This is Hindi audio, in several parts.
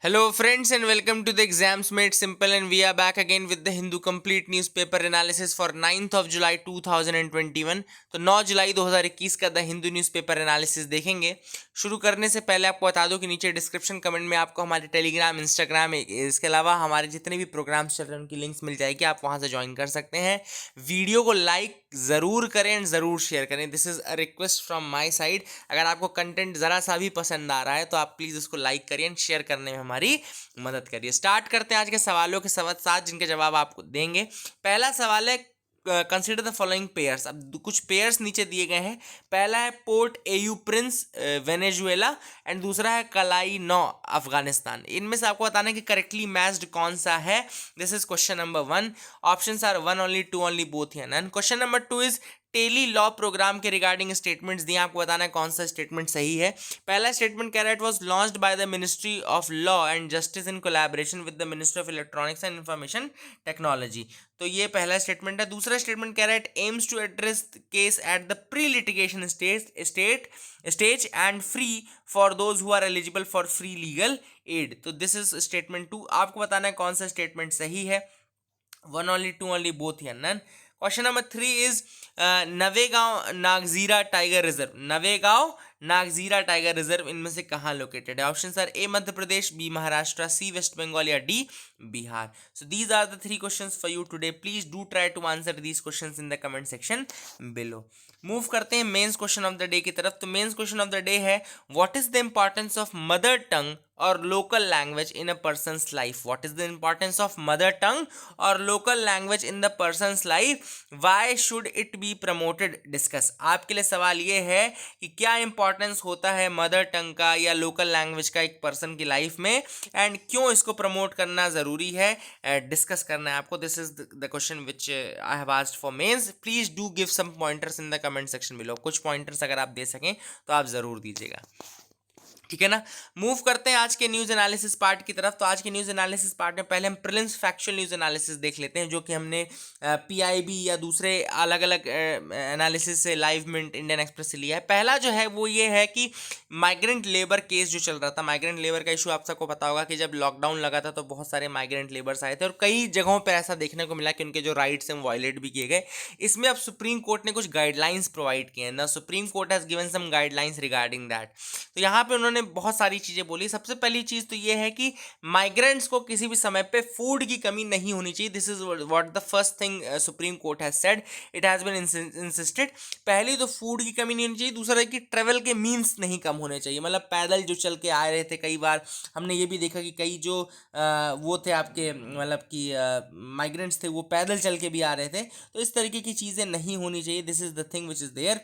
Hello, friends, and welcome to the Exams Made Simple. And we are back again with the Hindu Complete Newspaper Analysis for 9th of July 2021. तो 9 जुलाई 2021 का द हिंदू न्यूज़पेपर एनालिसिस देखेंगे। शुरू करने से पहले आपको बता दूं कि नीचे डिस्क्रिप्शन कमेंट में आपको हमारे टेलीग्राम, इंस्टाग्राम, इसके अलावा हमारे जितने भी प्रोग्राम्स चल रहे हैं उनकी लिंक्स मिल जाएगी। आप वहां से ज्वाइन कर सकते हैं। वीडियो को लाइक ज़रूर करें एंड ज़रूर शेयर करें। This is a request from my side. अगर आपको कंटेंट ज़रा सा भी पसंद आ रहा है तो आप प्लीज़ उसको लाइक करिए एंड शेयर करने में हमारी मदद करिए। स्टार्ट करते हैं आज के सवालों के साथ जिनके जवाब आपको देंगे। पहला सवाल है कंसिडर द फॉलोइंग पेयर्स। अब कुछ पेयर्स नीचे दिए गए हैं। पहला है port au Prince Venezuela and दूसरा है कलाई नौ अफगानिस्तान। इनमें से आपको बताना है कि करेक्टली मैच्ड कौन सा है। This is question number 1। Options are 1 only, 2 only, both या none. Question number 2 is tele law programme के रिगार्डिंग स्टेटमेंट्स दिए। आपको बताना है कौन सा स्टेटमेंट सही है। पहला स्टेटमेंट कह रहा है it was launched by the ministry of law and justice in collaboration with the ministry of electronics and information technology. तो ये पहला स्टेटमेंट है। दूसरा स्टेटमेंट कह रहा है it aims to address case at the pre litigation stage and free for those who are eligible for free legal aid. तो दिस इज स्टेटमेंट 2। आपको बताना है कौन सा स्टेटमेंट सही है। 1 ओनली, 2 ओनली, बोथ या none. Question number 3 is Navegaon Nagzira tiger reserve. Navegaon Nagzira tiger reserve इनमें से कहाँ लोकेटेड है। Option are A Madhya Pradesh, B Maharashtra, C West Bengal या D Bihar. So these are the 3 questions for you today. Please do try to answer these questions in the comment section below. Move करते हैं mains question of the day की तरफ। तो mains question of the day है what is the importance of mother tongue और local language in a person's life. What is the importance of mother tongue और local language in the person's life, why should it be promoted, discuss. आपके लिए सवाल ये है कि क्या इंपॉर्टेंस होता है मदर टंग का या लोकल लैंग्वेज का एक पर्सन की लाइफ में एंड क्यों इसको प्रमोट करना जरूरी है, डिस्कस करना है आपको। This is the question which I have asked for mains. Please do give some pointers in the comment section below. कुछ पॉइंटर्स अगर आप दे सकें तो आप जरूर दीजिएगा, ठीक है ना। मूव करते हैं आज के न्यूज एनालिसिस पार्ट की तरफ। तो आज के न्यूज एनालिसिस पार्ट में पहले हम प्रिलिम्स फैक्चुअल न्यूज एनालिसिस देख लेते हैं, जो कि हमने पीआईबी या दूसरे अलग अलग एनालिसिस से, लाइव मिंट, इंडियन एक्सप्रेस से लिया है। पहला जो है वो ये है कि माइग्रेंट लेबर केस जो चल रहा था, माइग्रेंट लेबर का इशू आप सबको पता होगा कि जब लॉकडाउन लगा था तो बहुत सारे माइग्रेंट लेबर्स आए थे और कई जगहों पर ऐसा देखने को मिला कि उनके जो राइट्स हैं वायलेट भी किए गए। इसमें अब सुप्रीम कोर्ट ने कुछ गाइडलाइंस प्रोवाइड किए हैं ना। Supreme Court has given some guidelines regarding that. तो यहाँ पे उन्होंने बहुत सारी चीजें बोली। सबसे पहली चीज तो ये है कि माइग्रेंट्स को किसी भी समय पे फूड की कमी नहीं होनी चाहिए। This is what the first thing Supreme Court has said, it has been insisted. पहली तो फूड की कमी नहीं होनी चाहिए। दूसरा है कि ट्रेवल के मीन्स नहीं कम होने चाहिए। मतलब पैदल जो चल के आ रहे थे, कई बार हमने ये भी देखा कि कई जो वो थे आपके, मतलब कि माइग्रेंट्स थे, वो पैदल चल के भी आ रहे थे। तो इस तरीके की चीजें नहीं होनी चाहिए। This is the thing which is there,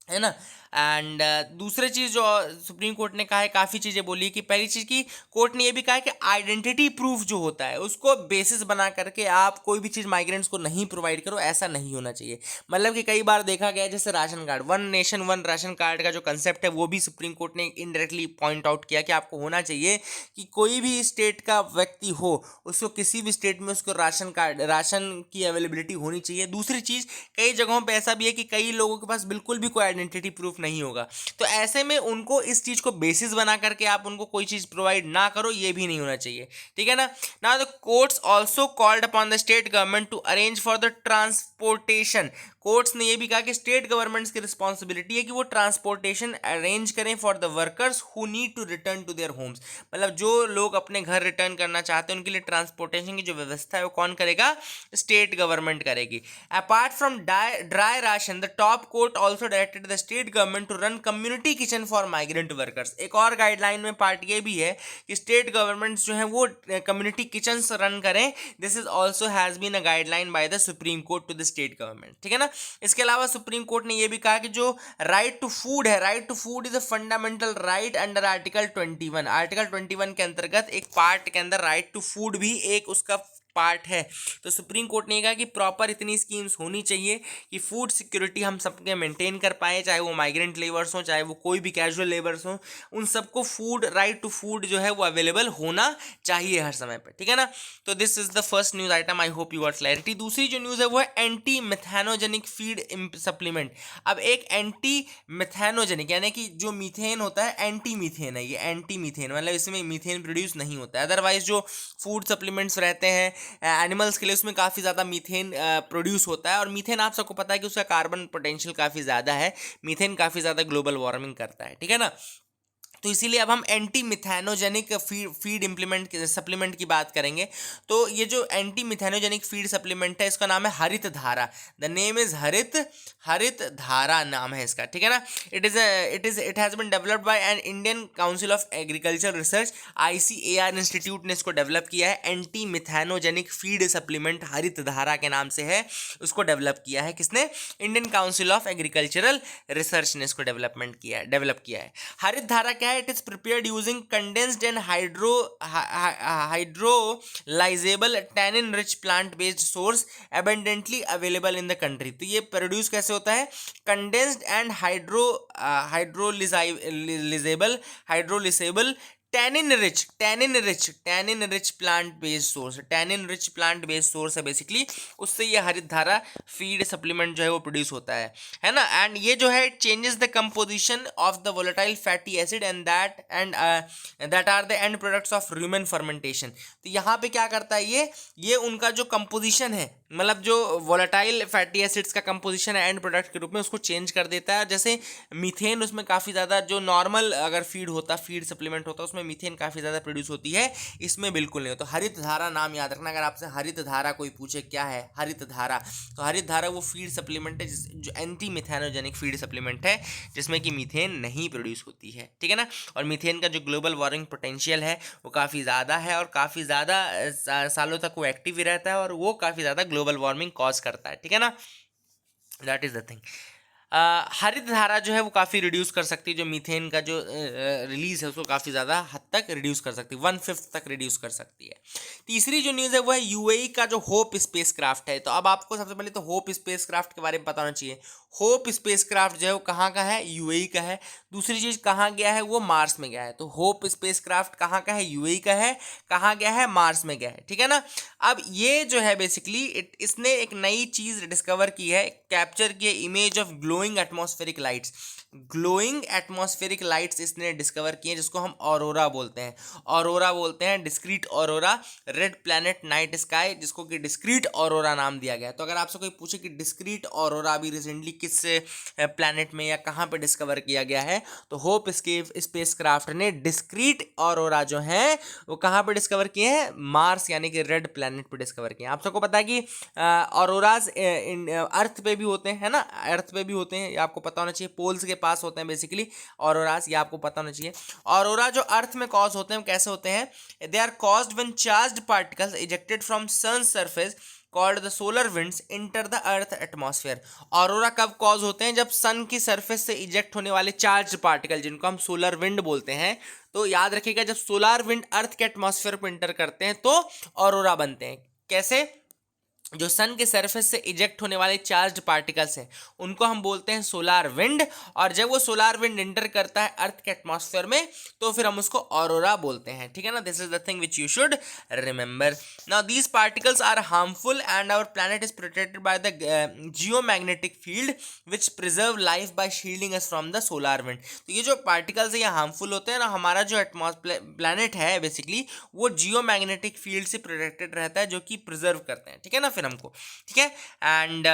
है ना। एंड दूसरी चीज जो सुप्रीम कोर्ट ने कहा है, काफी चीजें बोली कि पहली चीज की कोर्ट ने ये भी कहा है कि आइडेंटिटी प्रूफ जो होता है उसको बेसिस बना करके आप कोई भी चीज माइग्रेंट्स को नहीं प्रोवाइड करो, ऐसा नहीं होना चाहिए। मतलब कि कई बार देखा गया जैसे ration card, one nation one ration card का जो कंसेप्ट है वो भी सुप्रीम कोर्ट ने इनडायरेक्टली पॉइंट आउट किया कि आपको होना चाहिए कि कोई भी स्टेट का व्यक्ति हो, उसको किसी भी स्टेट में उसको राशन कार्ड, राशन की अवेलेबिलिटी होनी चाहिए। दूसरी चीज, कई जगहों पर ऐसा भी है कि कई लोगों के पास बिल्कुल भी कोई आइडेंटिटी प्रूफ नहीं होगा, तो ऐसे में उनको इस चीज को बेसिस बना करके आप उनको कोई चीज प्रोवाइड ना करो, ये भी नहीं होना चाहिए, ठीक है ना। Now the courts also called upon the state government to arrange for the transportation. Courts ने ये भी कहा कि स्टेट गवर्नमेंट्स की रिस्पॉन्सिबिलिटी है कि वो ट्रांसपोर्टेशन अरेंज करें for the workers who need to return to their homes. मतलब जो लोग अपने घर रिटर्न करना चाहते हैं उनके लिए ट्रांसपोर्टेशन की जो व्यवस्था है वो कौन करेगा, स्टेट गवर्नमेंट करेगी। Apart from dry ration, the top court also directed the state government to run community kitchen for migrant workers. एक और गाइडलाइन में पार्ट ये भी है कि स्टेट गवर्नमेंट्स जो है वो कम्युनिटी किचन रन करें। This is also has been a guideline by the Supreme Court to the state government, ठीक है ना। इसके अलावा सुप्रीम कोर्ट ने यह भी कहा कि जो राइट टू फूड है, right to food is a fundamental right under article 21। Article 21 के अंतर्गत एक पार्ट के अंदर राइट टू फूड भी एक उसका पार्ट है। तो सुप्रीम कोर्ट ने कहा कि प्रॉपर इतनी स्कीम्स होनी चाहिए कि फूड सिक्योरिटी हम सबके मेंटेन कर पाए, चाहे वो माइग्रेंट लेबर्स हों, चाहे वो कोई भी कैजुअल लेबर्स हों, उन सबको फूड, राइट टू फूड जो है वो अवेलेबल होना चाहिए हर समय पर, ठीक है ना। तो this is the first news item, I hope you are clarity. दूसरी जो न्यूज़ है वो है एंटी मिथेनोजेनिक फीड सप्लीमेंट। अब एक एंटी मिथेनोजेनिक यानी कि जो मीथेन होता है एंटी मीथेन है, ये एंटी मीथेन मतलब इसमें मीथेन प्रोड्यूस नहीं होता है। अदरवाइज जो फूड सप्लीमेंट्स रहते हैं एनिमल्स के लिए उसमें काफ़ी ज़्यादा मीथेन प्रोड्यूस होता है, और मीथेन आप सबको पता है कि उसका कार्बन पोटेंशियल काफ़ी ज़्यादा है, मीथेन काफ़ी ज़्यादा ग्लोबल वार्मिंग करता है, ठीक है ना। तो इसीलिए अब हम anti methanogenic feed implement supplement की बात करेंगे। तो ये जो एंटी मिथेनोजेनिक फीड सप्लीमेंट है इसका नाम है हरित धारा। द नेम इज हरित धारा नाम है इसका, ठीक है ना। It has been developed by an Indian council of Agriculture Research, ICAR institute ने इसको डेवलप किया है। एंटी मिथेनोजेनिक फीड सप्लीमेंट हरित धारा के नाम से है, उसको डेवलप किया है किसने? Indian council of agricultural research ने इसको डेवलप किया है। हरित धारा क्या है? It is prepared using condensed and hydrolysable tannin rich plant based source abundantly available in the country. तो ये प्रोड्यूस कैसे होता है? Condensed and hydrolysable tannin rich plant based source है बेसिकली, उससे ये हरित धारा फीड सप्लीमेंट जो है वो प्रोड्यूस होता है ना। एंड ये जो है changes the composition of the volatile fatty acid and that are the end products of human fermentation. तो यहाँ पे क्या करता है ये उनका जो कंपोजिशन है, मतलब जो वोलेटाइल फैटी एसिड्स का कंपोजिशन है एंड प्रोडक्ट के रूप में, उसको चेंज कर देता है। जैसे मीथेन, उसमें काफ़ी ज़्यादा जो नॉर्मल अगर फीड सप्लीमेंट होता है उसमें मीथेन काफ़ी ज़्यादा प्रोड्यूस होती है, इसमें बिल्कुल नहीं हो। तो हरित धारा नाम याद रखना, अगर आपसे हरित धारा कोई पूछे क्या है हरित धारा, तो हरित धारा वो फीड सप्लीमेंट है जो एंटी मिथेनोजेनिक फीड सप्लीमेंट है, जिसमें कि मीथेन नहीं प्रोड्यूस होती है, ठीक है ना। और मीथेन का जो ग्लोबल वार्मिंग पोटेंशियल है वो काफ़ी ज़्यादा है, और काफ़ी ज़्यादा सालों तक वो एक्टिव ही रहता है, और वो काफ़ी ज़्यादा ग्लोबल वार्मिंग कॉज करता है, ठीक है ना। That is the thing. हरित धारा जो है वो काफ़ी रिड्यूस कर सकती है, जो मीथेन का जो रिलीज है उसको काफ़ी ज़्यादा हद तक रिड्यूस कर सकती है, 1/5 तक रिड्यूस कर सकती है। तीसरी जो न्यूज़ है वो है UAE का जो होप स्पेस क्राफ्ट है। तो अब आपको सबसे पहले तो होप स्पेस क्राफ्ट के बारे में पता होना चाहिए। होप स्पेस क्राफ्ट जो है वो कहाँ का है? UAE का है। दूसरी चीज़ कहाँ गया है? वो मार्स में गया है। तो होप स्पेस क्राफ्ट कहाँ का है? UAE का है। कहाँ गया है? मार्स में गया है, ठीक है ना। अब ये जो है बेसिकली इसने एक नई चीज़ डिस्कवर की है, कैप्चर की है, image of glowing atmospheric lights इसने डिस्कवर किए, जिसको हम ऑरोरा बोलते हैं discrete aurora, red planet night sky, जिसको कि डिस्क्रीट ऑरोरा नाम दिया गया है। तो अगर आपसे कोई पूछे कि डिस्क्रीट ऑरोरा अभी रिसेंटली किस प्लैनेट में या कहाँ पे डिस्कवर किया गया है, तो होप स्पेस क्राफ्ट ने डिस्क्रीट ऑरोरा जो है वो कहाँ पे डिस्कवर किए हैं? मार्स यानी कि रेड प्लैनेट पे डिस्कवर किए हैं। आप सबको पता है कि ऑरोराज अर्थ पे भी होते हैं, है ना, अर्थ पे भी होते हैं, ये आपको पता होना चाहिए। पोल्स के पास होते हैं बेसिकली ऑरोराज, ये आपको पता होना चाहिए। ऑरोरा जो अर्थ में कॉज होते हैं कैसे होते हैं? They are caused when charged particles ejected from sun surface called the solar winds enter the earth atmosphere. Aurora कब कॉज होते हैं? जब सन की सरफेस से इजेक्ट होने वाले चार्ज पार्टिकल, जिनको हम सोलर विंड बोलते हैं। तो याद रखिएगा, जब सोलर विंड अर्थ के एटमॉस्फेयर पर इंटर करते हैं तो ऑरोरा बनते हैं। कैसे? जो सन के सरफेस से इजेक्ट होने वाले चार्ज्ड पार्टिकल्स हैं उनको हम बोलते हैं सोलार विंड, और जब वो सोलार विंड इंटर करता है अर्थ के एटमॉस्फेयर में तो फिर हम उसको ऑरोरा बोलते हैं, ठीक है ना। This is the thing which you should remember. Now these particles are harmful and our planet is protected by the geomagnetic field which preserve life by shielding us from the solar wind. तो ये जो पार्टिकल्स है ये हार्मफुल होते हैं ना, हमारा जो प्लैनेट है बेसिकली वो जियोमैग्नेटिक फील्ड से प्रोटेक्टेड रहता है, जो कि प्रिजर्व करते हैं, ठीक है ना फिर हमको, ठीक है। एंड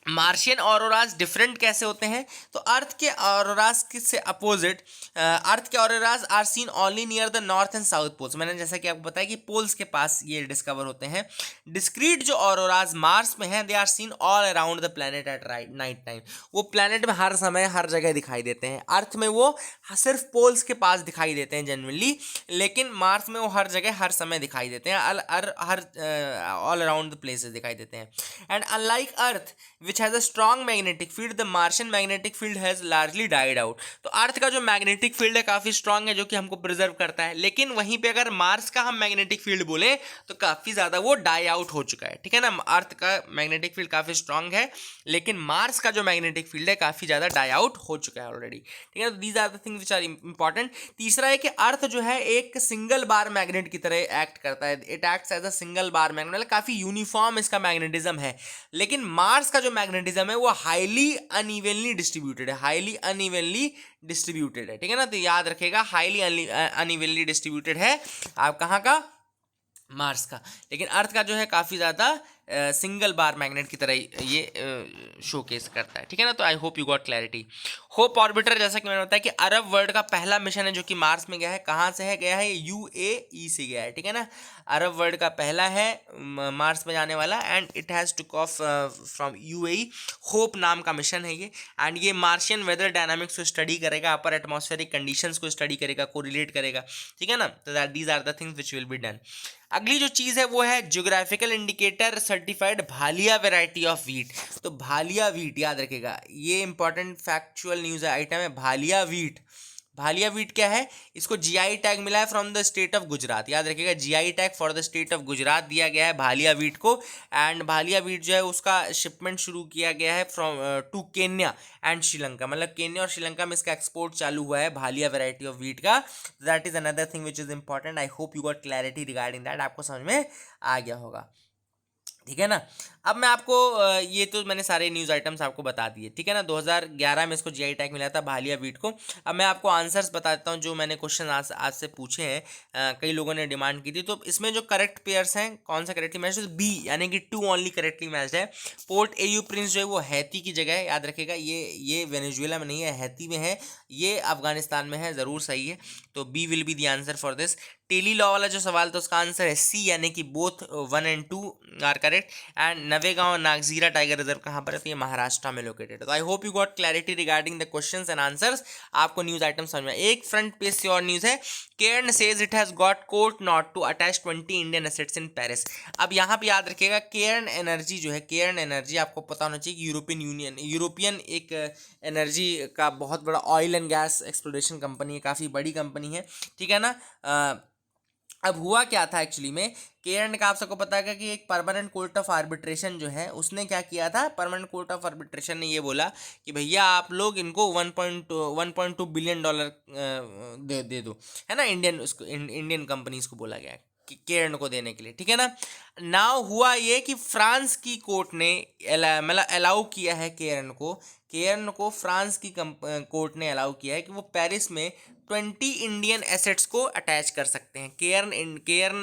मार्शियन ऑरोराज डिफरेंट कैसे होते हैं? तो अर्थ के ऑरोराज से अपोजिट, अर्थ के auroras are seen only near the north and south poles. मैंने जैसा कि आपको बताया कि पोल्स के पास ये डिस्कवर होते हैं। डिस्क्रीट जो ऑरोराज मार्स में हैं, they are seen all around the planet at night time. वो प्लैनेट में हर समय हर जगह दिखाई देते हैं। अर्थ में वो सिर्फ पोल्स के पास दिखाई देते हैं जनरली, लेकिन मार्स में वो हर जगह हर समय दिखाई देते हैं, हर ऑल अराउंड द प्लेसेस दिखाई देते हैं। And unlike earth which has a strong magnetic field, the Martian magnetic field has largely died out. तो अर्थ का जो मैग्नेटिक फील्ड है काफी स्ट्रांग है जो कि हमको प्रिजर्व करता है, लेकिन वहीं पे अगर मार्स का हम मैग्नेटिक फील्ड बोले तो काफी ज्यादा वो डाई आउट हो चुका है, ठीक है ना। अर्थ का मैग्नेटिक फील्ड काफी स्ट्रांग है, लेकिन मार्स का जो मैग्नेटिक फील्ड है काफी ज्यादा डाई आउट हो चुका है ऑलरेडी, ठीक है। These are the things which are important. तीसरा है कि अर्थ जो है एक सिंगल बार मैग्नेट की तरह एक्ट करता है, it acts as a single bar magnet, मतलब काफी यूनिफॉर्म इसका मैग्नेटिज्म है। लेकिन मार्स का जो मैग्नेटिज्म है वो हाईली अनइवनली डिस्ट्रीब्यूटेड है, हाईली अनइवनली डिस्ट्रीब्यूटेड है, ठीक है ना। तो याद रखेगा हाईली अनइवनली डिस्ट्रीब्यूटेड है आप कहाँ का, मार्स का। लेकिन अर्थ का जो है काफ़ी ज़्यादा सिंगल बार मैग्नेट की तरह ये शोकेस करता है, ठीक है ना। तो I hope you got clarity. Hope orbiter, जैसा कि मैंने बताया कि अरब वर्ल्ड का पहला मिशन है जो कि मार्स में गया है। कहाँ से है गया है, UAE से गया है, ठीक है ना। अरब वर्ल्ड का पहला है मार्स में जाने वाला, and it has took off from UAE। Hope नाम का मिशन है ये, एंड ये मार्शियन वेदर डायनामिक्स को स्टडी करेगा, अपर एटमॉस्फेरिक कंडीशंस को स्टडी करेगा, कोरिलेट करेगा, ठीक है ना। तो that these are the things which will be done. अगली जो चीज़ है वो है geographical indicator certified Bhalia variety of wheat. तो भालिया व्हीट याद रखेगा, ये इंपॉर्टेंट फैक्चुअल न्यूज़ आइटम है। भालिया व्हीट, भालिया व्हीट क्या है, इसको जीआई टैग मिला है from the state of Gujarat. याद रखिएगा GI tag for the state of Gujarat दिया गया है भालिया व्हीट को। एंड भालिया व्हीट जो है उसका शिपमेंट शुरू किया गया है from to Kenya and Sri Lanka, मतलब केन्या और श्रीलंका में इसका एक्सपोर्ट चालू हुआ है भालिया वैरायटी ऑफ व्हीट का। That is another thing which is important. I hope you got clarity regarding that, आपको समझ में आ गया होगा, ठीक है ना। अब मैं आपको ये तो मैंने सारे न्यूज़ आइटम्स आपको बता दिए, ठीक है ना। 2011 में इसको जीआई टैग मिला था भालिया व्हीट को। अब मैं आपको आंसर्स बता देता हूँ जो मैंने क्वेश्चन आज से पूछे हैं, कई लोगों ने डिमांड की थी। तो इसमें जो करेक्ट पेयर्स हैं, कौन सा करेक्टली मैच है, बी यानी कि 2 ओनली करेक्टली मैच है। पोर्ट एयू प्रिंस जो है वो हैती की जगह है, याद रखेगा। ये वेनेजुएला में नहीं है, हैती में है, ये अफगानिस्तान में है, ज़रूर सही है। तो B will be the answer for this. Tele law वाला जो सवाल था उसका आंसर है सी, यानी कि both 1 and 2 are correct. And Navegaon Nagzira tiger reserve कहाँ पर है, तो ये महाराष्ट्र में लोकेटेड है। तो I hope you got clarity regarding the questions and answers. आपको न्यूज आइटम समझ में। एक फ्रंट पेज से और न्यूज है, Cairn says it has got court not to attach 20 Indian assets in Paris. अब यहाँ पे याद रखिएगा केयर्न एनर्जी जो है, केयर्न एनर्जी आपको पता होना चाहिए कि यूरोपियन एक एनर्जी का बहुत बड़ा oil and gas exploration company है, काफ़ी बड़ी कंपनी है, ठीक है ना। अब हुआ क्या था एक्चुअली में, केयर्न का आप सबको पता है कि एक परमानेंट कोर्ट ऑफ आर्बिट्रेशन जो है उसने क्या किया था, परमानेंट कोर्ट ऑफ आर्बिट्रेशन ने ये बोला कि भैया आप लोग इनको 1.2 बिलियन डॉलर दे दो, है ना। इंडियन कंपनीज को बोला गया है कि केयर्न को देने के लिए, ठीक है ना। नाउ हुआ ये कि फ्रांस की कोर्ट ने मतलब अलाउ किया है केयर्न को फ्रांस की कोर्ट ने अलाउ किया है कि वो पेरिस में 20 इंडियन एसेट्स को अटैच कर सकते हैं। केयर्न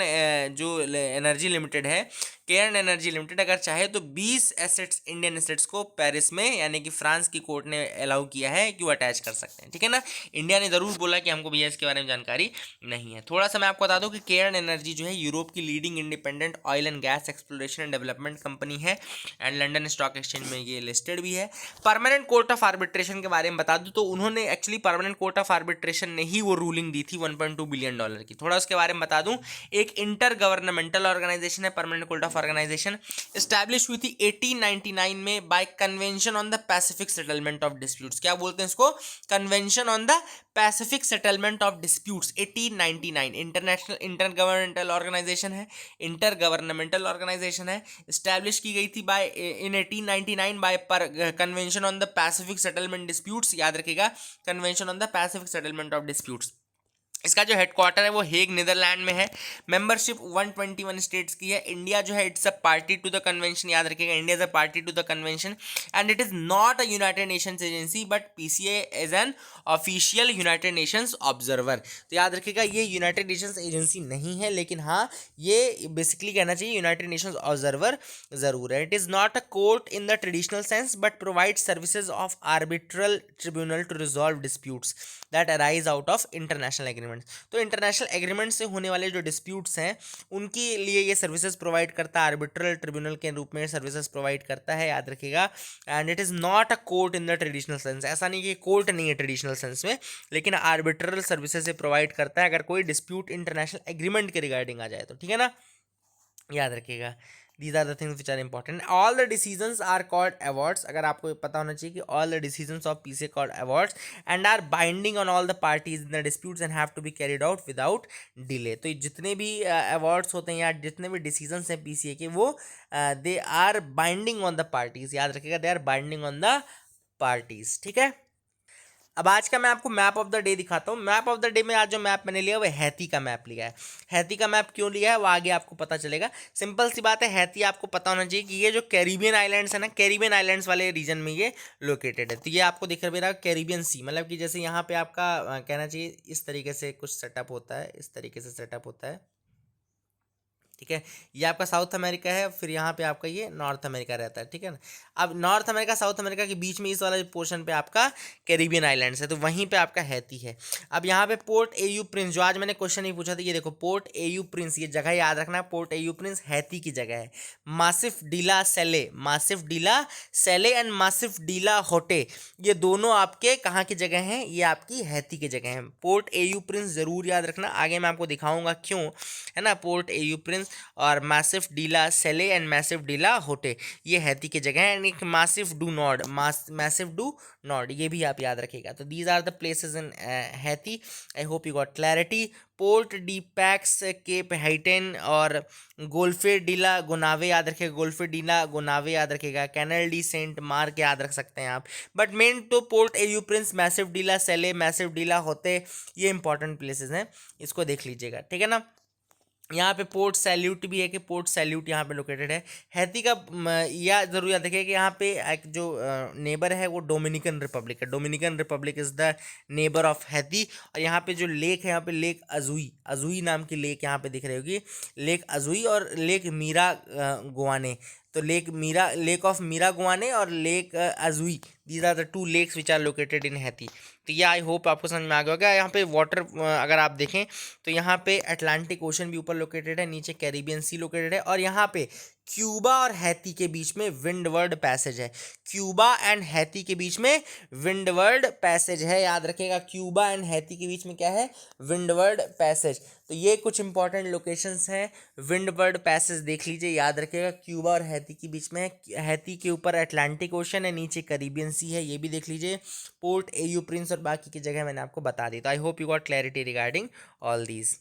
जो एनर्जी लिमिटेड है, केयर्न एनर्जी लिमिटेड अगर चाहे तो 20 एसेट्स, इंडियन एसेट्स को पेरिस में यानी कि फ्रांस की कोर्ट ने अलाउ किया है कि वो अटैच कर सकते हैं, ठीक है ना। इंडिया ने ज़रूर बोला कि हमको भैया इसके बारे में जानकारी नहीं है। थोड़ा सा मैं आपको बता दूं कि केयर्न एनर्जी जो है यूरोप की leading independent oil and gas exploration and development company है, एंड लंदन स्टॉक एक्सचेंज में ये लिस्टेड भी है। परमानेंट कोर्ट ऑफ आर्बिट्रेशन के बारे में बता दूं तो उन्होंने actually permanent court of arbitration ने ही वो रूलिंग दी थी 1.2 बिलियन डॉलर की। थोड़ा उसके बारे में बता दूं, एक इंटर गवर्नमेंटल ऑर्गेनाइजेशन है permanent court of organisation, establish हुई थी 1899 में by convention on the Pacific settlement of disputes. क्या बोलते हैं इसको, convention on the Pacific settlement of disputes 1899। International intergovernmental organisation है, इंटर गवर्नमेंटल ऑर्गेनाइजेशन है, एस्टैब्लिश की गई थी by in 1899 by convention on the Pacific settlement disputes. याद रखिएगा, कन्वेंशन on the Pacific settlement of डिस्प्यूट्स। इसका जो हेडक्वार्टर है वो हेग नीदरलैंड में है। मेंबरशिप 121 स्टेट्स की है। इंडिया जो है it's a party to the convention, याद रखिएगा India is a party to the convention and it is not a United Nations agency but PCA is an official United Nations observer. तो याद रखिएगा ये यूनाइटेड नेशंस एजेंसी नहीं है, लेकिन हाँ ये बेसिकली कहना चाहिए यूनाइटेड नेशंस ऑब्जर्वर जरूर है। It is not a court in the traditional sense but provide services of arbitral tribunal to resolve disputes that arise out of international agreement. तो इंटरनेशनल एग्रीमेंट से होने वाले जो डिस्प्यूट्स हैं उनके लिए ये सर्विसेज प्रोवाइड करता है, आर्बिट्रल ट्रिब्यूनल के रूप में सर्विसेज प्रोवाइड करता है, याद रखिएगा। And it is not a court in the traditional sense, ऐसा नहीं कि कोर्ट नहीं है ट्रेडिशनल सेंस में, लेकिन आर्बिट्रल सर्विसेज से प्रोवाइड करता है अगर कोई डिस्प्यूट इंटरनेशनल एग्रीमेंट के रिगार्डिंग आ जाए तो, ठीक है ना। याद रखिएगा, these are the things which are important. All the decisions are called awards, अगर आपको पता होना चाहिए कि all the decisions of PCA called awards and are binding on all the parties in the disputes and have to be carried out without delay. तो ये जितने भी अवार्ड्स होते हैं या जितने भी डिसीजंस हैं पीसीए के, वो they are binding on the parties, याद रखिएगा, they are binding on the parties, ठीक है। अब आज का मैं आपको मैप ऑफ द डे दिखाता हूँ। मैप ऑफ द डे में आज जो मैप मैंने लिया वो हैती का मैप लिया है। हैती का मैप क्यों लिया है वो आगे आपको पता चलेगा। सिंपल सी बात है, हैती आपको पता होना चाहिए कि ये जो कैरिबियन आइलैंड्स है ना, कैरिबियन आइलैंड्स वाले रीजन में ये लोकेटेड है। तो ये आपको दिख रहा है कैरिबियन सी, मतलब कि जैसे यहाँ पे आपका कहना चाहिए इस तरीके से कुछ सेटअप होता है, इस तरीके से सेटअप होता है, ठीक है। ये आपका साउथ अमेरिका है, फिर यहाँ पे आपका ये नॉर्थ अमेरिका रहता है, ठीक है ना। अब नॉर्थ अमेरिका साउथ अमेरिका के बीच में इस वाला पोर्शन पे आपका कैरिबियन आइलैंड्स है, तो वहीं पे आपका हैती है। अब यहाँ पे पोर्ट एयू प्रिंस, जो आज मैंने क्वेश्चन ही पूछा था, ये देखो पोर्ट एयू प्रिंस, ये जगह याद रखना, पोर्ट एयू प्रिंस हैती की जगह है। मासिफ डीला सेले, मासिफ डीला सेले एंड मासिफ डीला होटे, ये दोनों आपके कहाँ की जगह हैं, ये आपकी हैती की जगह है। पोर्ट एयू प्रिंस जरूर याद रखना, आगे मैं आपको दिखाऊंगा क्यों, है ना। पोर्ट एयू प्रिंस और Massif de la Selle and Massif de la Hotte, ये हैती की जगह है। एंड एक Massif du Nord, Massif du Nord, ये भी आप याद रखिएगा। तो these are the places in Haiti. I hope you got clarity. Port de Paix, Cap Haitien और गोल्फे डीला गोनावे याद रखिएगा, गोल्फे डीला गोनावे याद रखिएगा। कैनल डी सेंट मार्क याद रख सकते हैं आप, बट मेन तो Port au Prince, Massif de la Selle, Massif de la Hotte, ये इंपॉर्टेंट प्लेसेस हैं, इसको देख लीजिएगा, ठीक है ना। यहाँ पे पोर्ट सैल्यूट भी है कि पोर्ट सैल्यूट यहाँ पे लोकेटेड है। हैती का या जरूर याद रखिए कि यहाँ पे एक जो नेबर है वो डोमिनिकन रिपब्लिक है। Dominican Republic is the neighbour of Haiti. और यहाँ पे जो लेक है, यहाँ पे लेक अजुई, अजुई नाम की लेक यहाँ पे दिख रही होगी, लेक अजुई और लेक मीरा गुआने। तो Lake Mira, Lake of Miragoane और Lake Azuei, these are the two lakes which are located in Haiti. तो ये आई होप आपको समझ में आ गया होगा। यहाँ पे वाटर अगर आप देखें तो यहाँ पे अटलांटिक ओशन भी ऊपर लोकेटेड है, नीचे कैरिबियन सी लोकेटेड है, और यहाँ पे क्यूबा और हैती के बीच में विंडवर्ड पैसेज है। क्यूबा एंड हैती के बीच में विंडवर्ड पैसेज है, याद रखिएगा। क्यूबा एंड हैती के बीच में क्या है, विंडवर्ड पैसेज। तो ये कुछ इंपॉर्टेंट लोकेशंस हैं, विंडवर्ड पैसेज देख लीजिए, याद रखिएगा। क्यूबा और हैती के बीच में है, हैती के ऊपर अटलांटिक ओशन है, नीचे कैरिबियन सी है, ये भी देख लीजिए। पोर्ट एयू प्रिंस और बाकी की जगह मैंने आपको बता दी। तो I hope you got clarity regarding all these.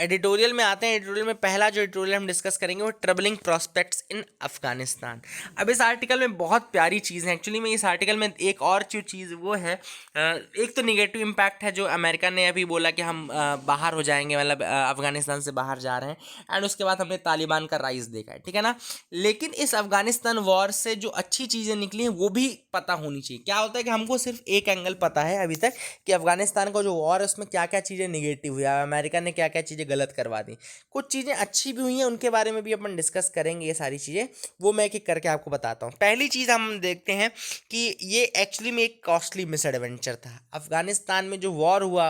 Editorial में आते हैं। एडिटोरियल में पहला जो एडिटोरियल हम डिस्कस करेंगे वो ट्रबलिंग प्रॉस्पेक्ट्स इन अफगानिस्तान। अब इस आर्टिकल में बहुत प्यारी चीज़ है एक्चुअली में। इस आर्टिकल में एक और जो चीज़ वो है, एक तो निगेटिव इम्पैक्ट है जो अमेरिका ने अभी बोला कि हम बाहर हो जाएंगे, मतलब अफगानिस्तान से बाहर जा रहे हैं, एंड उसके बाद हमने तालिबान का राइज देखा है, ठीक है ना। लेकिन इस अफगानिस्तान वॉर से जो अच्छी चीज़ें निकली हैं वो भी पता होनी चाहिए। क्या होता है कि हमको सिर्फ एक एंगल पता है अभी तक कि अफगानिस्तान का जो वॉर है उसमें क्या क्या चीज़ें निगेटिव हुई, अमेरिका ने क्या क्या चीज़ें गलत करवा दी, कुछ चीज़ें अच्छी भी हुई हैं, उनके बारे में भी अपन डिस्कस करेंगे। ये सारी चीज़ें वो मैं एक एक करके आपको बताता हूँ। पहली चीज़ हम देखते हैं कि ये एक्चुअली में एक कॉस्टली मिस एडवेंचर था। अफगानिस्तान में जो वॉर हुआ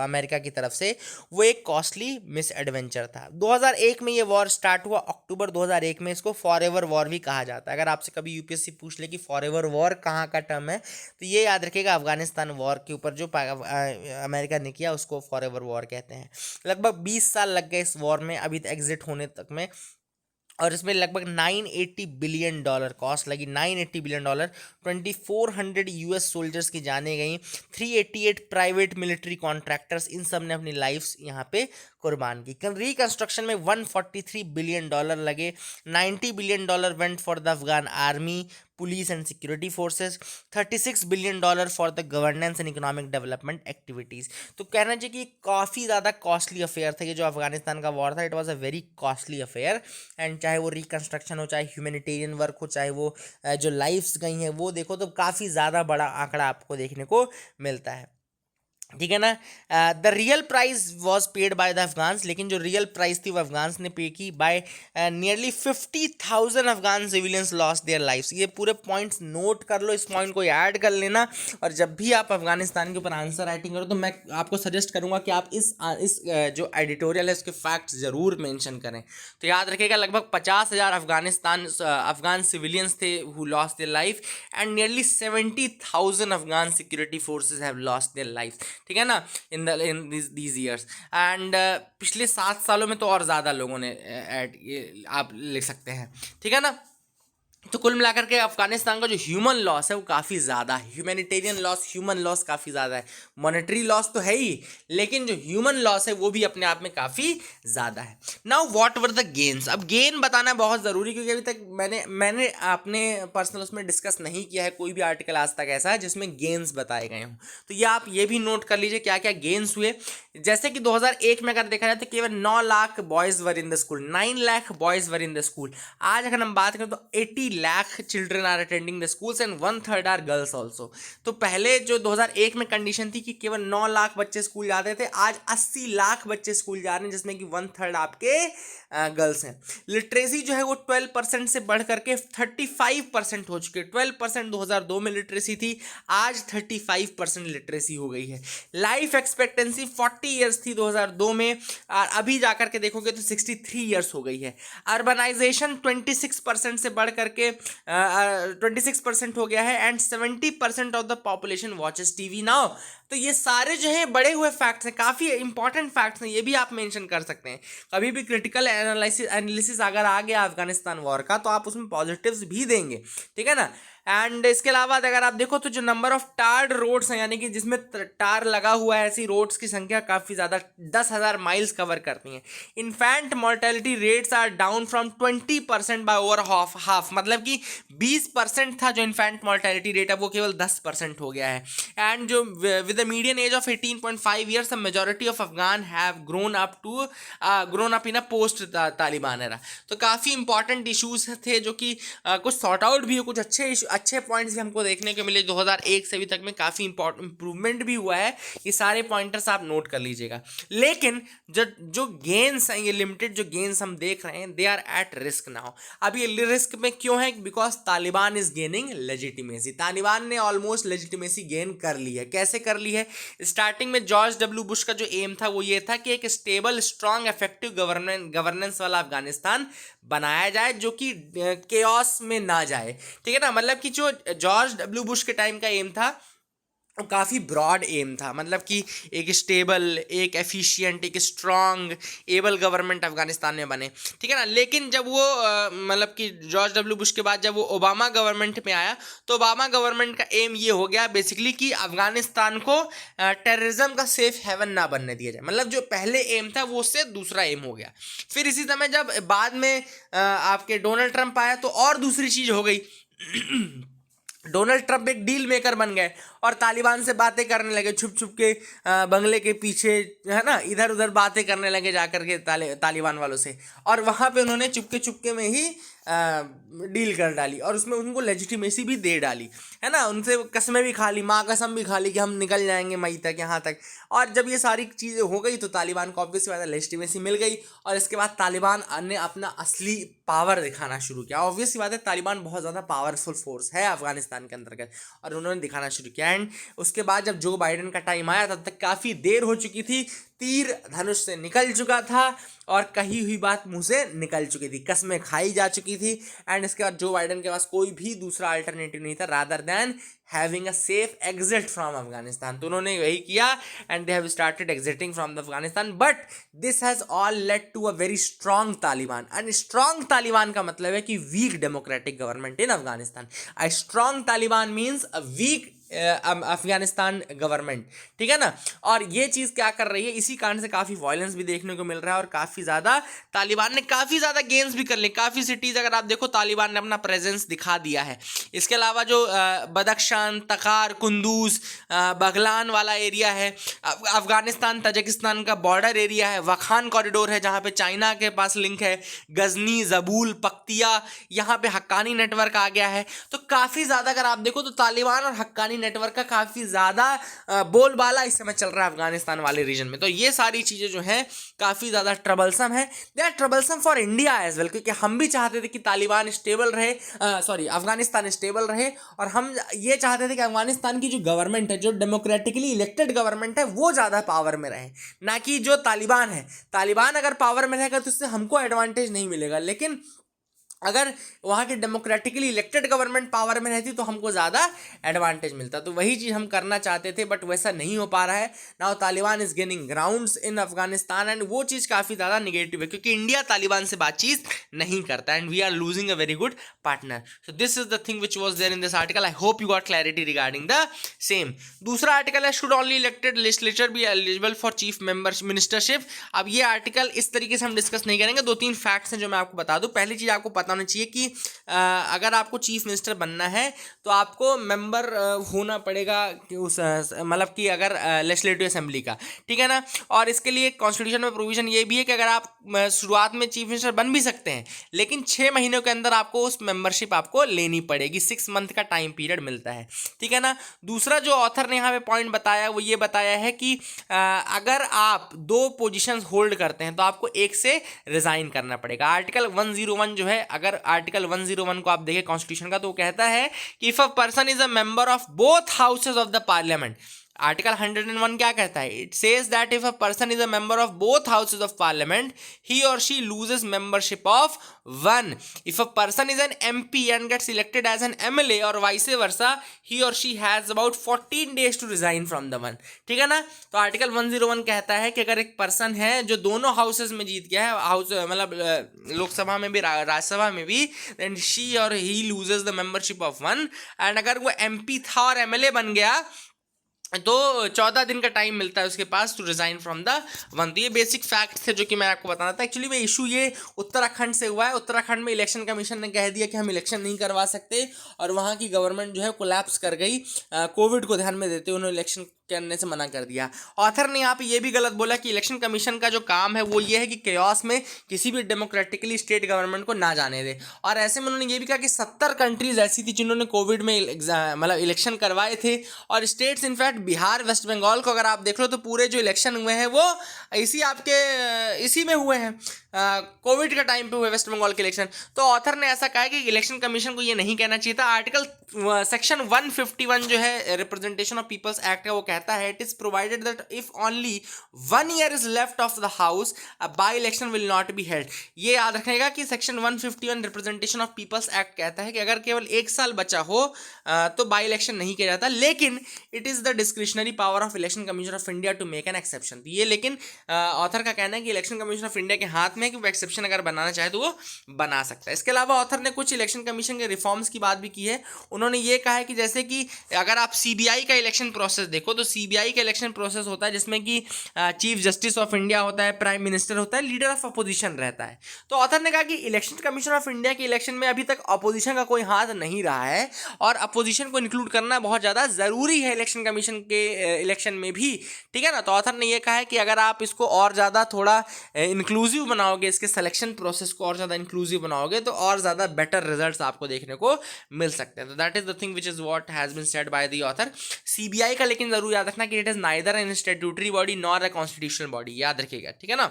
अमेरिका की तरफ से, वो एक कॉस्टली मिस एडवेंचर था। 2001 में ये वॉर स्टार्ट हुआ, अक्टूबर 2001 में। इसको फॉरएवर वॉर भी कहा जाता है। अगर आपसे कभी यूपीएससी पूछ ले कि फॉरएवर वॉर कहाँ का टर्म है, तो ये याद रखिएगा, अफगानिस्तान वॉर के ऊपर जो अमेरिका ने किया उसको फॉरएवर वॉर कहते हैं। लगभग 20 साल लग गए इस वॉर में अभी एग्जिट होने तक में, और इसमें लगभग $980 बिलियन कॉस्ट लगी। $980 बिलियन, 2400 यूएस सोल्जर्स की जाने गई, 388 प्राइवेट मिलिट्री कॉन्ट्रैक्टर्स, इन सब ने अपनी लाइफ्स यहाँ पे कुर्बान की। रिकंस्ट्रक्शन में $143 बिलियन लगे। $90 billion went for the Afghan army, police and security forces, $36 billion for the governance and economic development activities. तो कहना चाहिए कि काफ़ी ज़्यादा कॉस्टली अफेयर था ये जो अफगानिस्तान का वॉर था। It was a very costly affair, and चाहे वो रिकंस्ट्रक्शन हो, चाहे ह्यूमैनिटेरियन वर्क हो, चाहे वो जो लाइफ्स गई हैं वो देखो, तो काफ़ी ज़्यादा बड़ा आंकड़ा आपको देखने को मिलता है, ठीक है ना। The real price was paid by the Afghans, लेकिन जो रियल प्राइस थी वो अफगान्स ने पे की। By nearly 50,000 Afghan civilians lost their lives. ये पूरे पॉइंट्स नोट कर लो, इस पॉइंट को ऐड कर लेना, और जब भी आप अफगानिस्तान के ऊपर आंसर राइटिंग करो तो मैं आपको सजेस्ट करूंगा कि आप इस जो एडिटोरियल है उसके फैक्ट्स ज़रूर मेंशन करें। तो याद रखिएगा, लगभग 50,000 अफगान सिविलियंस थे who lost their life, and nearly 70,000 Afghan security forces have lost their life, ठीक है ना, इन दीज ईयर्स। एंड पिछले 7 सालों में तो और ज़्यादा लोगों ने आप लिख सकते हैं, ठीक है ना। तो कुल मिलाकर के अफगानिस्तान का जो ह्यूमन लॉस है वो काफ़ी ज़्यादा है, ह्यूमैनिटेरियन लॉस, ह्यूमन लॉस काफ़ी ज़्यादा है। मॉनेटरी लॉस तो है ही, लेकिन जो ह्यूमन लॉस है वो भी अपने आप में काफ़ी ज़्यादा है। Now what were the gains. अब गेन बताना बहुत ज़रूरी, क्योंकि अभी तक मैंने अपने पर्सनल उसमें डिस्कस नहीं किया है कोई भी आर्टिकल आज तक ऐसा है जिसमें गेन्स बताए गए हों। तो ये आप ये भी नोट कर लीजिए क्या क्या गेन्स हुए। जैसे कि 2001 में अगर देखा जाए तो केवल 9 lakh boys were in the school, 9 lakh boys were in the school. आज अगर हम बात करें तो 80 lakh children are attending the schools and 1/3 are girls also. तो पहले जो 2001 में कंडीशन थी कि केवल 9 लाख बच्चे स्कूल जाते थे, आज 80 लाख बच्चे स्कूल जा रहे हैं, जिसमें कि 1/3 आपके गर्ल्स हैं। लिटरेसी जो है वो 12% से बढ़ करके 35% हो चुकी है। 12% 2002 में लिटरेसी थी, आज 35% लिटरेसी हो गई है। लाइफ एक्सपेक्टेंसी 40 ईयर्स थी 2002 में, और अभी जाकर के देखोगे तो 63 ईयर्स हो गई है। अर्बनाइजेशन 26% से बढ़ करके 26% हो गया है, and 70% of the population watches TV now. तो ये सारे जो है बड़े हुए फैक्ट्स हैं, काफ़ी इंपॉर्टेंट फैक्ट्स हैं, ये भी आप मेंशन कर सकते हैं। कभी भी क्रिटिकल एनालिसिस अगर आ गया अफगानिस्तान वॉर का तो आप उसमें पॉजिटिव्स भी देंगे, ठीक है ना। एंड इसके अलावा अगर आप देखो तो जो नंबर ऑफ टार्ड रोड्स हैं, यानी कि जिसमें टार लगा हुआ है, ऐसी रोड्स की संख्या काफ़ी ज़्यादा 10,000 माइल्स कवर करती हैं। Infant mortality rates are down from 20% by over half, मतलब कि 20% था जो इन्फेंट मोर्टेलिटी रेट है वो केवल 10% हो गया है। एंड जो with the median age of 18.5 years the majority of Afghan have grown up in a post Taliban era. तो काफ़ी इंपॉर्टेंट इशूज़ थे जो कि कुछ सॉर्ट आउट भी हो, कुछ अच्छे पॉइंट्स भी हमको देखने को मिले। 2001 से अभी तक में काफ़ी इंप्रूवमेंट भी हुआ है। ये सारे पॉइंटर्स आप नोट कर लीजिएगा। लेकिन जो गेन्स हैं, ये लिमिटेड जो गेन्स हम देख रहे हैं, they are at risk now. अब ये रिस्क में क्यों है? Because Taliban is gaining legitimacy. Taliban ने ऑलमोस्ट लेजिटिमेसी गेन कर ली है। कैसे कर ली है? स्टार्टिंग में जॉर्ज डब्ल्यू बुश का जो एम था वो ये था कि एक स्टेबल, स्ट्रांग, इफेक्टिव गवर्नेंस वाला अफगानिस्तान बनाया जाए जो कि केओस में ना जाए, ठीक है ना। मतलब कि जो जॉर्ज डब्ल्यू बुश के टाइम का एम था वो काफ़ी ब्रॉड एम था, मतलब कि एक स्टेबल, एक एफिशिएंट, एक स्ट्रांग, एबल गवर्नमेंट अफगानिस्तान में बने, ठीक है ना। लेकिन जब वो मतलब कि जॉर्ज डब्ल्यू बुश के बाद जब वो ओबामा गवर्नमेंट में आया तो ओबामा गवर्नमेंट का एम ये हो गया बेसिकली कि अफगानिस्तान को टेररिज्म का सेफ हेवन ना बनने दिया जाए। मतलब जो पहले एम था वो उससे दूसरा एम हो गया। फिर इसी समय जब बाद में आपके डोनाल्ड ट्रंप आया तो और दूसरी चीज़ हो गई। डोनाल्ड ट्रंप एक डील मेकर बन गए और तालिबान से बातें करने लगे, छुप छुप के बंगले के पीछे, है ना, इधर उधर बातें करने लगे जाकर के तालिबान वालों से। और वहाँ पे उन्होंने चुपके चुपके में ही डील कर डाली और उसमें उनको लेजिटिमेसी भी दे डाली, है ना। उनसे कसमें भी खा ली, माँ कसम भी खा ली कि हम निकल जाएंगे मई तक, यहाँ तक। और जब ये सारी चीज़ें हो गई तो तालिबान को ऑब्वियसली बात है लेजिटिमेसी मिल गई, और इसके बाद तालिबान ने अपना असली पावर दिखाना शुरू किया। ऑब्वियसली बात है तालिबान बहुत ज़्यादा पावरफुल फोर्स है अफगानिस्तान के अंतर्गत, और उन्होंने दिखाना शुरू किया। एंड उसके बाद जब जो बाइडेन का टाइम आया तब तक काफ़ी देर हो चुकी थी, तीर धनुष से निकल चुका था और कही हुई बात मुंह से निकल चुकी थी, कसमें खाई जा चुकी थी। एंड इसके बाद जो बाइडेन के पास कोई भी दूसरा अल्टरनेटिव नहीं था rather than having a safe exit from Afghanistan. तो उन्होंने वही किया and they have started exiting from the Afghanistan. But this has all led to a very strong Taliban. And strong Taliban का मतलब है कि weak democratic government in Afghanistan. A strong Taliban means a weak Afghanistan government, ठीक है ना। और ये चीज़ क्या कर रही है, इसी कारण से काफ़ी वायलेंस भी देखने को मिल रहा है और काफ़ी ज़्यादा तालिबान ने काफ़ी ज़्यादा गेम्स भी कर लिए। काफ़ी सिटीज़ अगर आप देखो तालिबान ने अपना प्रेजेंस दिखा दिया है। इसके अलावा जो बदख्शान, तकार, कुंदूज, बगलान वाला एरिया है, अफगानिस्तान तजिकिस्तान का बॉर्डर एरिया है, वखान कॉरिडोर है जहाँ पे चाइना के पास लिंक है, गजनी, जबूल, पख्तिया, यहाँ पे हक्कानी नेटवर्क आ गया है। तो काफ़ी ज़्यादा अगर आप देखो तो तालिबान और हक्कानी नेटवर्क का काफ़ी ज़्यादा बोलबाला इस समय चल रहा है अफगानिस्तान वाले रीजन में। तो ये सारी चीज़ें जो हैं काफ़ी ज़्यादा ट्रबलसम है। They are troublesome for India as well, क्योंकि हम भी चाहते थे कि तालिबान स्टेबल रहे, अफगानिस्तान स्टेबल रहे, और हम ये चाहते थे कि अफगानिस्तान की जो गवर्नमेंट है, जो डेमोक्रेटिकली इलेक्टेड गवर्नमेंट है, वो ज़्यादा पावर में रहे, ना कि जो तालिबान है। तालिबान अगर पावर में रहेगा तो उससे हमको एडवांटेज नहीं मिलेगा। लेकिन अगर वहाँ की डेमोक्रेटिकली इलेक्टेड गवर्नमेंट पावर में रहती तो हमको ज़्यादा एडवांटेज मिलता। तो वही चीज़ हम करना चाहते थे, बट वैसा नहीं हो पा रहा है। Now Taliban is gaining grounds in Afghanistan, and वो चीज़ काफ़ी ज़्यादा निगेटिव है क्योंकि इंडिया तालिबान से बातचीत नहीं करता, and we are losing a very good partner. So this is the thing which was there in this article. I hope you got clarity regarding the same. दूसरा आर्टिकल है, should only elected legislature be eligible for chief member ministership. अब ये आर्टिकल इस तरीके से हम डिस्कस नहीं करेंगे। 2-3 फैक्ट्स हैं जो मैं आपको बता दूं। पहली चीज़ आपको पता होना चाहिए कि अगर आपको चीफ मिनिस्टर बनना है तो आपको मेंबर होना पड़ेगा कि उस मतलब कि अगर लेजिस्लेटिव असेंबली का, ठीक है ना। और इसके लिए कॉन्स्टिट्यूशन में प्रोविजन ये भी है कि अगर आप शुरुआत में चीफ मिनिस्टर बन भी सकते हैं, लेकिन 6 महीनों के अंदर आपको उस मेंबरशिप आपको लेनी पड़ेगी। 6 मंथ का टाइम पीरियड मिलता है, ठीक है ना। दूसरा जो ऑथर ने यहाँ पे पॉइंट बताया वो ये बताया है कि अगर आप 2 पोजीशंस होल्ड करते हैं तो आपको एक से रिजाइन करना पड़ेगा। आर्टिकल 101 जो है, अगर आर्टिकल 101 को आप देखें कॉन्स्टिट्यूशन का, तो वो कहता है कि if a person is a member of both houses of the parliament. Article 101 क्या कहता है? It says that if a person is a member of both houses of parliament he और she loses membership of one. If a person is an MP and gets elected as an MLA और वाइस वर्सा, ही और she has about 14 days to resign from the one, ठीक है ना। तो आर्टिकल 101 कहता है कि अगर एक पर्सन है जो दोनों हाउसेज में जीत गया है, हाउस मतलब लोकसभा में भी राज्यसभा में भी, देन शी और ही loses the membership of one. And अगर वो एमपी था और एमएलए बन गया तो 14 दिन का टाइम मिलता है उसके पास to resign from the one. तो ये बेसिक फैक्ट थे जो कि मैं आपको बताना था। एक्चुअली में इशू ये उत्तराखंड से हुआ है। उत्तराखंड में इलेक्शन कमीशन ने कह दिया कि हम इलेक्शन नहीं करवा सकते, और वहाँ की गवर्नमेंट जो है कोलैप्स कर गई। कोविड को ध्यान में देते हुए उन्होंने इलेक्शन करने से मना कर दिया। ऑथर ने यहाँ पे ये भी गलत बोला कि इलेक्शन कमीशन का जो काम है वो ये है कि केओस में किसी भी डेमोक्रेटिकली स्टेट गवर्नमेंट को ना जाने दे। और ऐसे में उन्होंने ये भी कहा कि 70 कंट्रीज ऐसी थी जिन्होंने कोविड में मतलब इलेक्शन करवाए थे, और states in fact Bihar, West Bengal को अगर आप देख लो तो पूरे जो इलेक्शन हुए हैं वो इसी में हुए हैं, कोविड का टाइम पे हुए वेस्ट बंगाल के इलेक्शन। तो ऑथर ने ऐसा कहा कि इलेक्शन कमीशन को ये नहीं कहना चाहिए था। आर्टिकल सेक्शन 151 जो है रिप्रेजेंटेशन ऑफ पीपल्स एक्ट का, वो कहता है it is provided that if only 1 year is left of the house a by election will not be held. ये याद रखनेगा कि section 151 representation of peoples act कहता है कि अगर केवल 1 साल बचा हो तो बाई इलेक्शन नहीं किया जाता, लेकिन it is the discretionary power of election commission of India to make an exception. ये लेकिन ऑथर का कहना है कि इलेक्शन कमीशन ऑफ इंडिया के हाथ में है कि वो एक्सेप्शन अगर बनाना चाहे तो वो बना सकता है। इसके अलावा ऑथर ने कुछ इलेक्शन कमीशन के रिफॉर्म्स की बात भी की है। उन्होंने ये कहा है कि जैसे कि अगर आप सीबीआई का इलेक्शन प्रोसेस देखो तो सीबीआई का इलेक्शन प्रोसेस होता है जिसमें कि चीफ जस्टिस ऑफ इंडिया होता है, प्राइम मिनिस्टर होता है, लीडर ऑफ अपोजिशन रहता है। तो ऑथर ने कहा कि इलेक्शन कमीशन ऑफ इंडिया के इलेक्शन में अभी तक अपोजिशन का कोई हाथ नहीं रहा है, और अपोजिशन को इंक्लूड करना बहुत ज़्यादा ज़रूरी है इलेक्शन कमीशन के इलेक्शन में भी, ठीक है ना। तो ऑथर ने यह कहा है कि अगर आप इसको और ज़्यादा थोड़ा इंक्लूसिव बनाओगे, इसके सिलेक्शन प्रोसेस को और ज़्यादा इंक्लूसिव बनाओगे, तो और ज़्यादा बेटर रिजल्ट्स आपको देखने को मिल सकते हैं। तो that is the thing which is what has been said by the author. CBI का लेकिन जरूर याद रखना कि it is neither an statutory body nor a constitutional body, याद रखिएगा, ठीक है ना।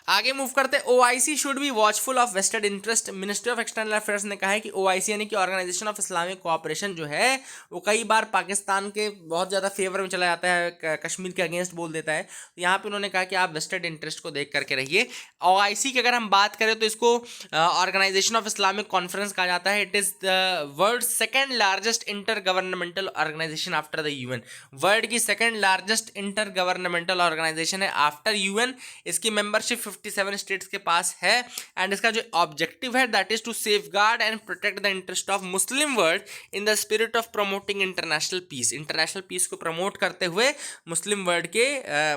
आगे मूव करते हैं। OIC should be watchful of vested interest. Ministry of external affairs ने कहा है कि ओआईसी यानी कि ऑर्गेनाइजेशन ऑफ इस्लामिक कोऑपरेशन जो है वो कई बार पाकिस्तान के बहुत ज़्यादा फेवर में चला जाता है, कश्मीर के अगेंस्ट बोल देता है। तो यहाँ पे उन्होंने कहा कि आप वेस्टेड इंटरेस्ट को देख करके रहिए। ओआईसी की अगर हम बात करें तो इसको ऑर्गेनाइजेशन ऑफ इस्लामिक कॉन्फ्रेंस कहा जाता है। It is the world second largest intergovernmental organisation after the UN. World की second largest intergovernmental organisation है आफ्टर यूएन। इसकी मेंबरशिप 57 स्टेट्स के पास है, एंड इसका जो ऑब्जेक्टिव है that is to safeguard and protect the interest of Muslim world in the spirit of promoting international peace. International peace को प्रमोट करते हुए मुस्लिम वर्ल्ड के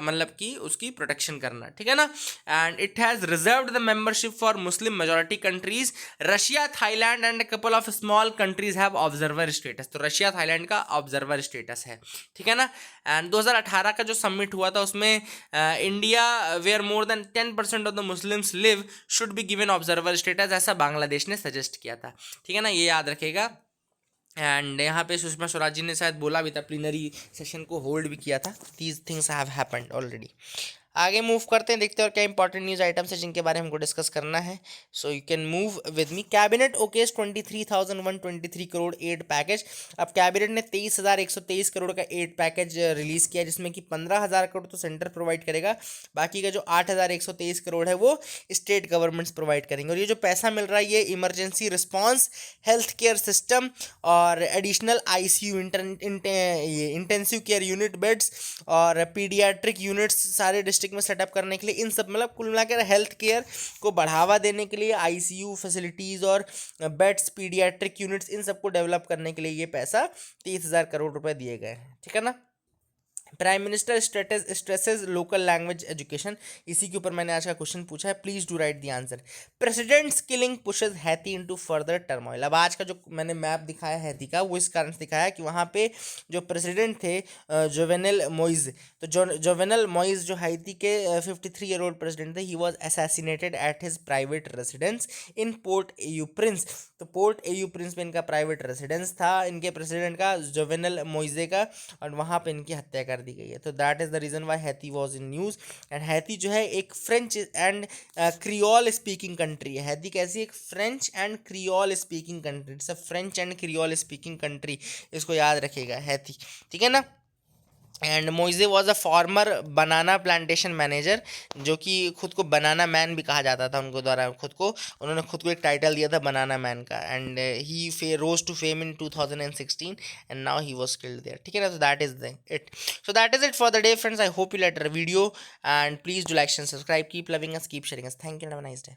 मतलब कि उसकी प्रोटेक्शन करना, ठीक है ना। And it has reserved the membership for Muslim majority countries. Russia, Thailand and couple of small countries have observer status. तो रशिया, थाईलैंड का ऑब्जर्वर स्टेटस है, ठीक है ना। एंड 2018 का जो समिट हुआ था उसमें India where more than 10% of the Muslims live should be given observer status, ऐसा बांग्लादेश ने सजेस्ट किया था, ठीक है ना, ये याद रखेगा। एंड यहाँ पे सुषमा स्वराज जी ने शायद बोला भी था, प्लीनरी सेशन को होल्ड भी किया था। These things have happened already. आगे मूव करते हैं, देखते हैं और क्या इंपॉर्टेंट न्यूज आइटम्स है जिनके बारे में हमको डिस्कस करना है. So you can move with me. Cabinet okays 23,123 crore aid package. अब कैबिनेट ने 23,123 करोड़ का एड पैकेज रिलीज किया, जिसमें कि 15,000 करोड़ तो सेंटर प्रोवाइड करेगा, बाकी का जो 8,123 करोड़ है वो स्टेट गवर्नमेंट्स प्रोवाइड करेंगे. और ये जो पैसा मिल रहा है ये emergency response, health care system और additional ICU intensive care unit beds और पीडियाट्रिक यूनिट्स सारे डिस्ट्रिक्ट में सेटअप करने के लिए, इन सब मतलब कुल मिलाकर हेल्थ केयर को बढ़ावा देने के लिए आईसीयू फैसिलिटीज़ और बेड्स, पीडियाट्रिक यूनिट्स, इन सबको डेवलप करने के लिए ये पैसा 30,000 करोड़ रुपए दिए गए हैं. ठीक है ना. Prime minister stresses local language education, इसी के ऊपर मैंने आज का क्वेश्चन पूछा है. Please do write the answer. President's killing pushes Haiti into further turmoil. अब आज का जो मैंने मैप दिखाया हैती का, वो इस कारण से दिखाया कि वहाँ पे जो प्रेसिडेंट थे जोवेनल मोइज, तो जोवेनल मोइज जो हैती के 53 ईयर ओल्ड प्रेसिडेंट थे, he was assassinated at his private residence in port au Prince. तो पोर्ट एयू प्रिंस में इनका प्राइवेट रेसिडेंस था, इनके प्रेसिडेंट का, जोवेनल मोइजे का, और वहाँ पे इनकी हत्या कर दी गई है. तो that is the reason why Haiti was in news. And Haiti जो है एक French and Creole speaking country है. हैती कैसी, एक French and Creole speaking country. It's a French and Creole speaking country, इसको याद रखिएगा, हैती. ठीक है ना. And Moise was a former banana plantation manager, जो कि खुद को बनाना मैन भी कहा जाता था उनको द्वारा. उन्होंने खुद को एक टाइटल दिया था बनाना मैन का. And he rose to fame in 2016 and now he was killed there. ठीक है ना. तो that is it. So that is it for the day friends. I hope you like the video and please do like and subscribe. Keep loving us, keep sharing us. Thank you and have a nice day.